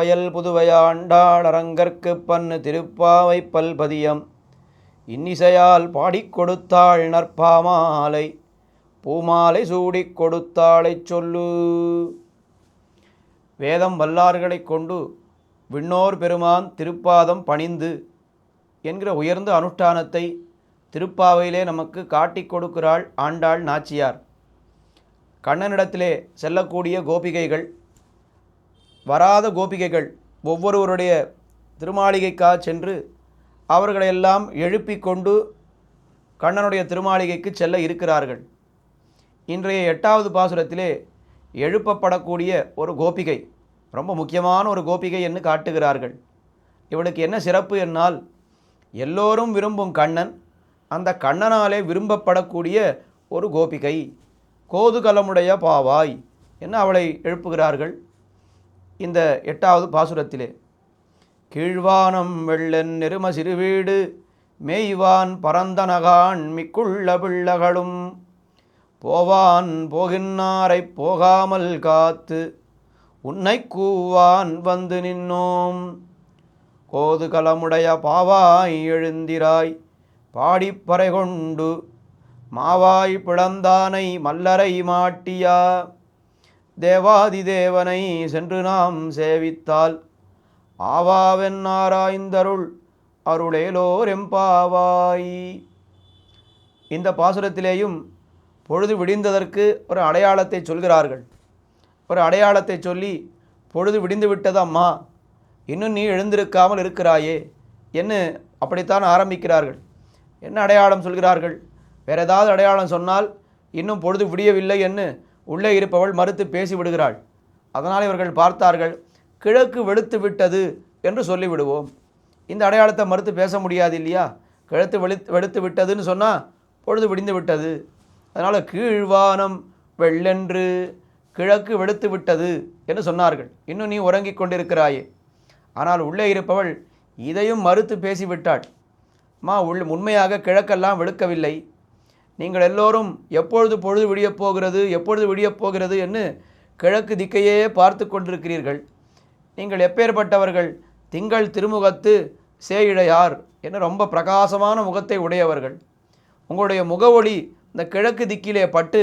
வயல் புதுவையாண்டாள் அரங்கற்கு பன்னு திருப்பாவை பல்பதியம் இன்னிசையால் பாடிக் கொடுத்தாள் நற்பாமாலை பூமாலை சூடிக் கொடுத்தாளைச் சொல்லு. வேதம் வல்லார்களைக் கொண்டு விண்ணோர் பெருமான் திருப்பாதம் பணிந்து என்கிற உயர்ந்த அனுஷ்டானத்தை திருப்பாவையிலே நமக்கு காட்டிக் கொடுக்கிறாள் ஆண்டாள் நாச்சியார். கண்ணனிடத்திலே செல்லக்கூடிய கோபிகைகள், வராத கோபிகைகள் ஒவ்வொருவருடைய திருமாளிகைக்காக சென்று அவர்களையெல்லாம் எழுப்பிக் கொண்டு கண்ணனுடைய திருமாளிகைக்கு செல்ல இருக்கிறார்கள். இன்றைய 8வது பாசுரத்திலே எழுப்பப்படக்கூடிய ஒரு கோபிகை ரொம்ப முக்கியமான ஒரு கோபிகை என்று காட்டுகிறார்கள். இவளுக்கு என்ன சிறப்பு என்னால், எல்லோரும் விரும்பும் கண்ணன், அந்த கண்ணனாலே விரும்பப்படக்கூடிய ஒரு கோபிகை, கோதுகலமுடைய பாவாய் என்ன அவளை எழுப்புகிறார்கள். இந்த 8வது பாசுரத்திலே கீழ்வானம் வெள்ளன் நெரும சிறுவீடு மேய்வான் பரந்தனகான் மிக்குள்ள பிள்ளகளும் போவான் போகின்னாரை போகாமல் காத்து உன்னை கூவான் வந்து நின்னோம். கோதுகலமுடைய பாவாய் எழுந்திராய் பாடிப்பறை கொண்டு மாவாய் பிளந்தானை மல்லரை மாட்டியா தேவாதி தேவனை சென்று நாம் சேவித்தால் ஆவாவென்னாராய்ந்தருள் அருளேலோர் எம்பாவாய். இந்த பாசுரத்திலேயும் பொழுது விடிந்ததற்கு ஒரு அடையாளத்தை சொல்கிறார்கள். ஒரு அடையாளத்தை சொல்லி, பொழுது விடிந்து விட்டது அம்மா, இன்னும் நீ எழுந்திருக்காமல் இருக்கிறாயே என்ன அப்படித்தான் ஆரம்பிக்கிறார்கள். என்ன அடையாளம் சொல்கிறார்கள்? வேறு ஏதாவது அடையாளம் சொன்னால் இன்னும் பொழுது விடியவில்லை என்று உள்ளே இருப்பவள் மறுத்து பேசிவிடுகிறாள். அதனால் இவர்கள் பார்த்தார்கள், கிழக்கு வெளுத்து விட்டது என்று சொல்லிவிடுவோம். இந்த அடையாளத்தை மறுத்து பேச முடியாது இல்லையா? கிழக்கு வெளுத்து விட்டதுன்னு சொன்னால் பொழுது விடிந்து விட்டது. அதனால் கீழ்வானம் வெள்ளென்று கிழக்கு வெளுத்து விட்டது என்று சொன்னார்கள். இன்னும் நீ உறங்கிக் கொண்டிருக்கிறாயே. ஆனால் உள்ளே இருப்பவள் இதையும் மறுத்து பேசிவிட்டாள். அம்மா, உண்மையாக கிழக்கெல்லாம் வெளுக்கவில்லை. நீங்கள் எல்லோரும் எப்பொழுது பொழுது விடியப் போகிறது, எப்பொழுது விடியப் போகிறது என்று கிழக்கு திக்கையே பார்த்து கொண்டிருக்கிறீர்கள். நீங்கள் எப்பேற்பட்டவர்கள்? திங்கள் திருமுகத்து சேயிழையார் என்று ரொம்ப பிரகாசமான முகத்தை உடையவர்கள். உங்களுடைய முகவொளி இந்த கிழக்கு திக்கிலே பட்டு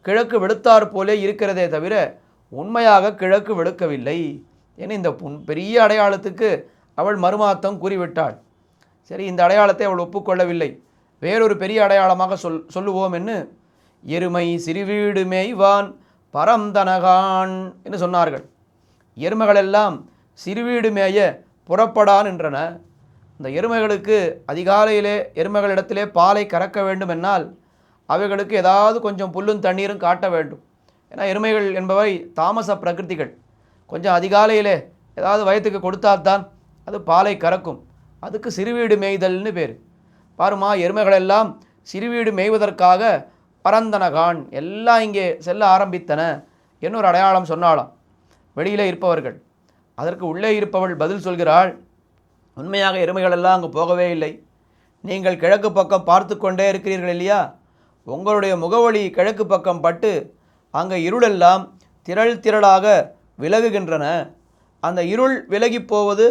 கிழக்கு வெளுத்தாற் போலே இருக்கிறதே தவிர உண்மையாக கிழக்கு வெளுக்கவில்லை என இந்த பெரிய அடையாளத்துக்கு அவள் மறுமாத்தம் கூறிவிட்டாள். சரி, இந்த அடையாளத்தை அவள் ஒப்புக்கொள்ளவில்லை. வேறொரு பெரிய அடையாளமாக சொல்லுவோம் என்று எருமை சிறுவீடு மேய்வான் பரந்தனகான் என்று சொன்னார்கள். எருமைகளெல்லாம் சிறுவீடு மேய புறப்படான் என்றன. இந்த எருமைகளுக்கு அதிகாலையிலே எருமைகளிடத்திலே பாலை கறக்க வேண்டும் என்னால் அவைகளுக்கு ஏதாவது கொஞ்சம் புல்லும் தண்ணீரும் காட்ட வேண்டும். ஏன்னா எருமைகள் என்பவை தாமச பிரகிருதிகள். கொஞ்சம் அதிகாலையிலே ஏதாவது வயத்துக்கு கொடுத்தால்தான் அது பாலை கறக்கும். அதுக்கு சிறுவீடு மேய்தல்னு பேர். பாருமா, எருமைகளெல்லாம் சிறுவீடு மேய்வதற்காக பரந்தனகான் எல்லாம் இங்கே செல்ல ஆரம்பித்தன என்ன ஒரு அடையாளம் சொன்னாலாம் வெளியிலே இருப்பவர்கள். அதற்கு உள்ளே இருப்பவள் பதில் சொல்கிறாள், உண்மையாக எருமைகளெல்லாம் அங்கு போகவே இல்லை. நீங்கள் கிழக்கு பக்கம் பார்த்து கொண்டே இருக்கிறீர்கள் இல்லையா? உங்களுடைய முகவொளி கிழக்கு பக்கம் பட்டு அங்கே இருளெல்லாம் திரள் திரளாக விலகுகின்றன. அந்த இருள் விலகி போவது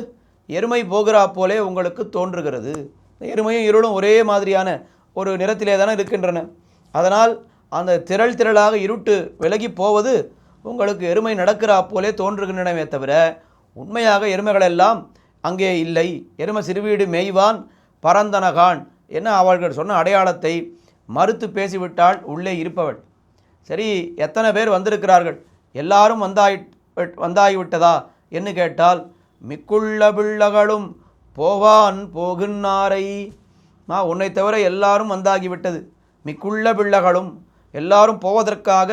எருமை போகிறா போலே உங்களுக்கு தோன்றுகிறது. எருமையும் இருளும் ஒரே மாதிரியான ஒரு நிறத்திலே தானே இருக்கின்றன. அதனால் அந்த திரள் திரளாக இருட்டு விலகி போவது உங்களுக்கு எருமை நடக்கிறா போலே தோன்றுகின்றனவே தவிர உண்மையாக எருமைகளெல்லாம் அங்கே இல்லை. எருமை சிறுவீடு மேய்வான் பரந்தனகான் என்ன அவர்கள் சொன்ன அடையாளத்தை மறுத்து பேசிவிட்டாள் உள்ளே இருப்பவள். சரி, எத்தனை பேர் வந்திருக்கிறார்கள்? எல்லாரும் வந்தாகிவிட்டதா என்று கேட்டால் மிக்குள்ள பிள்ளகளும் போவான் போகின்னாரை. உன்னை தவிர எல்லாரும் வந்தாகிவிட்டது. மிக்குள்ள பிள்ளகளும் எல்லாரும் போவதற்காக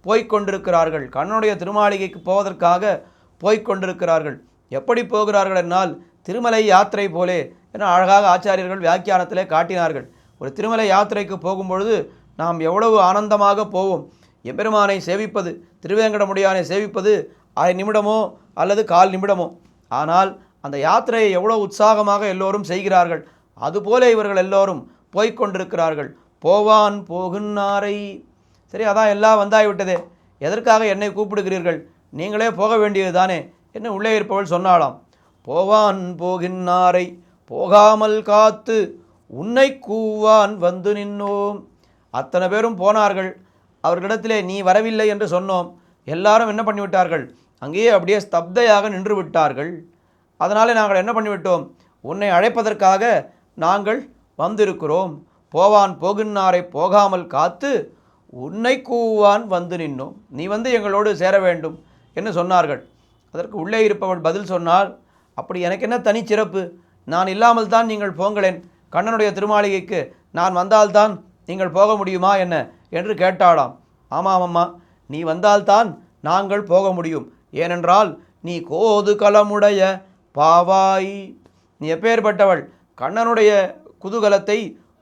போய்கொண்டிருக்கிறார்கள். கண்ணனுடைய திருமாளிகைக்கு போவதற்காக போய்கொண்டிருக்கிறார்கள். எப்படி போகிறார்கள் என்னால் திருமலை யாத்திரை போலே என அழகாக ஆச்சாரியர்கள் வியாக்கியானத்திலே காட்டினார்கள். ஒரு திருமலை யாத்திரைக்கு போகும்பொழுது நாம் எவ்வளவு ஆனந்தமாக போவோம். எம்பெருமானை சேவிப்பது, திருவேங்கடமுடியானை சேவிப்பது அரை நிமிடமோ அல்லது கால் நிமிடமோ. ஆனால் அந்த யாத்திரையை எவ்வளோ உற்சாகமாக எல்லோரும் செய்கிறார்கள். அதுபோல இவர்கள் எல்லோரும் போய்கொண்டிருக்கிறார்கள். போவான் போகின்னாரை. சரி, அதான் எல்லாம் வந்தாகிவிட்டதே, எதற்காக என்னை கூப்பிடுகிறீர்கள்? நீங்களே போக வேண்டியது தானே என்ன உள்ளே இருப்பவள் சொன்னாளாம். போவான் போகின்னாரை போகாமல் காத்து உன்னை கூவான் வந்து நின்னோம். அத்தனை பேரும் போனார்கள். அவர்களிடத்திலே நீ வரவில்லை என்று சொன்னோம். எல்லாரும் என்ன பண்ணிவிட்டார்கள்? அங்கேயே அப்படியே ஸ்தப்தையாக நின்று விட்டார்கள். அதனாலே நாங்கள் என்ன பண்ணிவிட்டோம்? உன்னை அழைப்பதற்காக நாங்கள் வந்திருக்கிறோம். போவான் போகின்னாரை போகாமல் காத்து உன்னை கூவான் வந்து நின்னோம். நீ வந்து எங்களோடு சேர வேண்டும் என்று சொன்னார்கள். அதற்கு உள்ளே இருப்பவள் பதில் சொன்னால், அப்படி எனக்கு என்ன தனிச்சிறப்பு? நான் இல்லாமல் தான் நீங்கள் போங்களேன். கண்ணனுடைய திருமாளிகைக்கு நான் வந்தால்தான் நீங்கள் போக முடியுமா என்ன என்று கேட்டாளாம். ஆமாம் அம்மா, நீ வந்தால்தான் நாங்கள் போக முடியும். ஏனென்றால் நீ கோது கலமுடைய பாவாய். நீ எப்பேற்பட்டவள்? கண்ணனுடைய குதூகலத்தை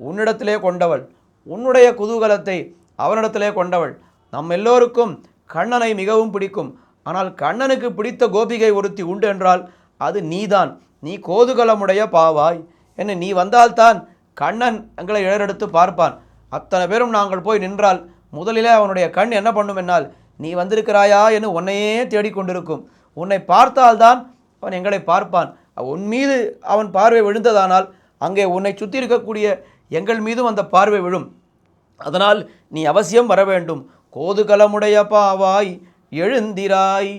உன்னிடத்திலே கொண்டவள், உன்னுடைய குதூகலத்தை அவனிடத்திலே கொண்டவள். நம் எல்லோருக்கும் கண்ணனை மிகவும் பிடிக்கும். ஆனால் கண்ணனுக்கு பிடித்த கோபிகை ஒருத்தி உண்டு என்றால் அது நீதான். நீ கோதுகலமுடைய பாவாய். என்ன, நீ வந்தால்தான் கண்ணன் எங்களை இழறெடுத்து பார்ப்பான். அத்தனை பேரும் நாங்கள் போய் நின்றால் முதலிலே அவனுடைய கண் என்ன பண்ணும் என்னால், நீ வந்திருக்கிறாயா என்று உன்னையே தேடிக்கொண்டிருக்கும். உன்னை பார்த்தால்தான் அவன் எங்களை பார்ப்பான். உன் மீது அவன் பார்வை விழுந்ததானால் அங்கே உன்னை சுற்றி இருக்கக்கூடிய எங்கள் மீதும் அந்த பார்வை விழும். அதனால் நீ அவசியம் வர வேண்டும். கோதுகலமுடைய பாவாய் எழுந்திராய்.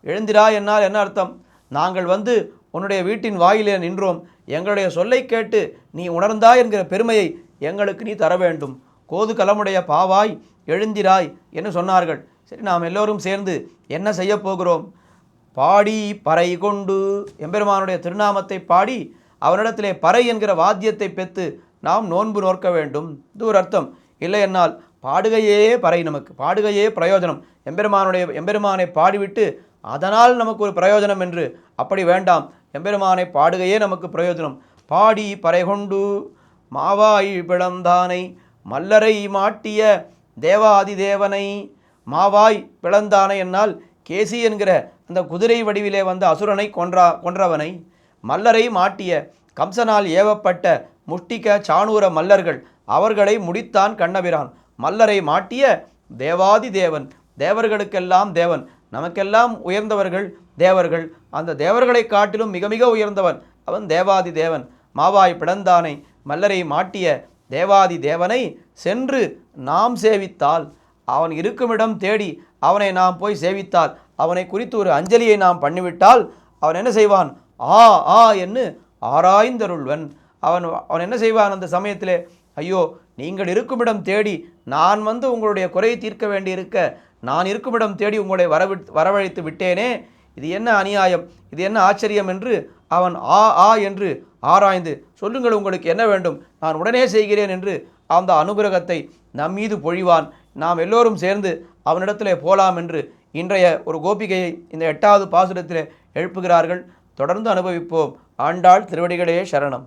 எழுந்திராய் என்னால் என்ன அர்த்தம்? நாங்கள் வந்து உன்னுடைய வீட்டின் வாயிலே நின்றோம். எங்களுடைய சொல்லை கேட்டு நீ உணர்ந்தாய் என்கிற பெருமையை எங்களுக்கு நீ தர வேண்டும். கோதுகலமுடைய பாவாய் எழுந்திராய் என்று சொன்னார்கள். சரி, நாம் எல்லோரும் சேர்ந்து என்ன செய்ய போகிறோம்? பாடி பறை கொண்டு எம்பெருமானுடைய திருநாமத்தை பாடி அவனிடத்திலே பறை என்கிற வாத்தியத்தை பெற்று நாம் நோன்பு நோக்க வேண்டும். இது ஒரு அர்த்தம். இல்லை என்னால் பாடுகையே பறை, நமக்கு பாடுகையே பிரயோஜனம். எம்பெருமானை பாடிவிட்டு அதனால் நமக்கு ஒரு பிரயோஜனம் என்று அப்படி வேண்டாம். எம்பெருமானை பாடுகையே நமக்கு பிரயோஜனம். பாடி பறை கொண்டு மாவாய் பிளந்தானை மல்லரை மாட்டிய தேவாதி தேவனை. மாவாய் பிளந்தானை என்னால் கேசி என்கிற அந்த குதிரை வடிவிலே வந்த அசுரனை கொன்றவனை. மல்லரை மாட்டிய கம்சனால் ஏவப்பட்ட முஷ்டிக சாணூர மல்லர்கள், அவர்களை முடித்தான் கண்ணபிரான். மல்லரை மாட்டிய தேவாதி தேவன், தேவர்களுக்கெல்லாம் தேவன், நமக்கெல்லாம் உயர்ந்தவர்கள் தேவர்கள். அந்த தேவர்களை காட்டிலும் மிக மிக உயர்ந்தவன் அவன் தேவாதி தேவன். மாவாய் பிளந்தானை மல்லரை மாட்டிய தேவாதி தேவனை சென்று நாம் சேவித்தால், அவன் இருக்குமிடம் தேடி அவனை நாம் போய் சேவித்தால், அவனை குறித்து ஒரு அஞ்சலியை நாம் பண்ணிவிட்டால் அவன் என்ன செய்வான்? ஆ ஆ என்று ஆராய்ந்தருள்வன். அவன் என்ன செய்வான்? அந்த சமயத்திலே, ஐயோ, நீங்கள் இருக்குமிடம் தேடி நான் வந்து உங்களுடைய குறையை தீர்க்க வேண்டியிருக்க நான் இருக்குமிடம் தேடி உங்களை வரவழைத்து விட்டேனே, இது என்ன அநியாயம், இது என்ன ஆச்சரியம் என்று அவன் ஆ ஆ என்று ஆராய்ந்து, சொல்லுங்கள் உங்களுக்கு என்ன வேண்டும், நான் உடனே செய்கிறேன் என்று அந்த அனுகிரகத்தை நம் மீது பொழிவான். நாம் எல்லோரும் சேர்ந்து அவனிடத்திலே போலாம் என்று இன்றைய ஒரு கோபிகையை இந்த 8வது பாசுரத்திலே எழுப்புகிறார்கள். தொடர்ந்து அனுபவிப்போம். ஆண்டாள் திருவடிகளே சரணம்.